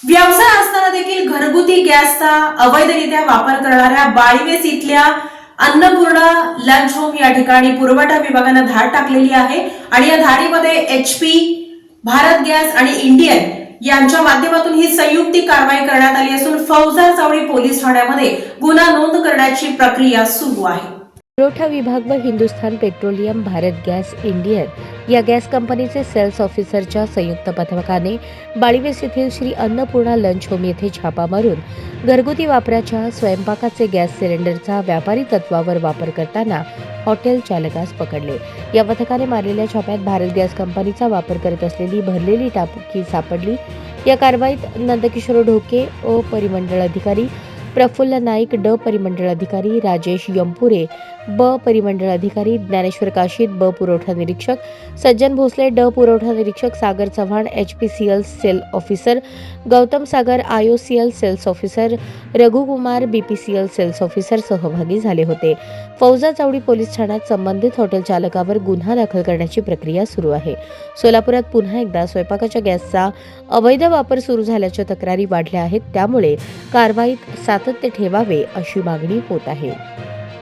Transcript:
व्यवसाय असताना देखील घरगुती गॅसचा अवैधरित्या वापर करणाऱ्या बाळीवेस इथल्या अन्नपूर्णा लंच होम या ठिकाणी पुरवठा विभागानं धाड टाकलेली आहे आणि या धाडीमध्ये HP, भारत गॅस आणि इंडियन यांच्या माध्यमातून ही संयुक्तिक कारवाई करण्यात आली असून फौजा चौडी पोलीस ठाण्यामध्ये गुन्हा नोंद करण्याची प्रक्रिया सुरू आहे। पुरवठा विभाग व Hindustan petroleum, Bharat gas, Indian या गॅस कंपनीचे सेल्स ऑफिसरच्या संयुक्त पथकाने बाळीवेस येथील श्री अन्नपूर्णा लंच होम येथे छापा मारून घरगुती वापराच्या स्वयंपाकाचे गॅस सिलेंडरचा व्यापारी तत्वावर वापर करताना हॉटेल चालकास पकडले। या पथकाने मारलेल्या छाप्यात भारत गॅस कंपनीचा वापर करत असलेली भरलेली टाकी सापडली। या कारवाईत नंदकिशोर ढोके ओ परिमंडळ अधिकारी, प्रफुल्ल नाईक ड परिमंडळ अधिकारी, राजेश यंपुरे ब परिमंडळ अधिकारी, ज्ञानेश्वर काशीद ब पुरवठा निरीक्षक, सज्जन भोसले ड पुरवठा निरीक्षक, Sagar Chavan HPCL sale officer, Gautam Sagar IOCL sales officer, Raghukumar BPCL sales officer सहभागी झाले होते। फौजा चौडी पोलीस ठाण्यात संबंधित हॉटेल चालकावर गुन्हा दाखल करण्याची प्रक्रिया सुरू आहे। सोलापुरात पुन्हा एकदा स्वयंपाकाच्या गॅसचा अवैध वापर सुरू झाल्याच्या तक्रारी वाढल्या आहेत, त्यामुळे कारवाईत सातत्य ठेवावे अशी मागणी होत आहे।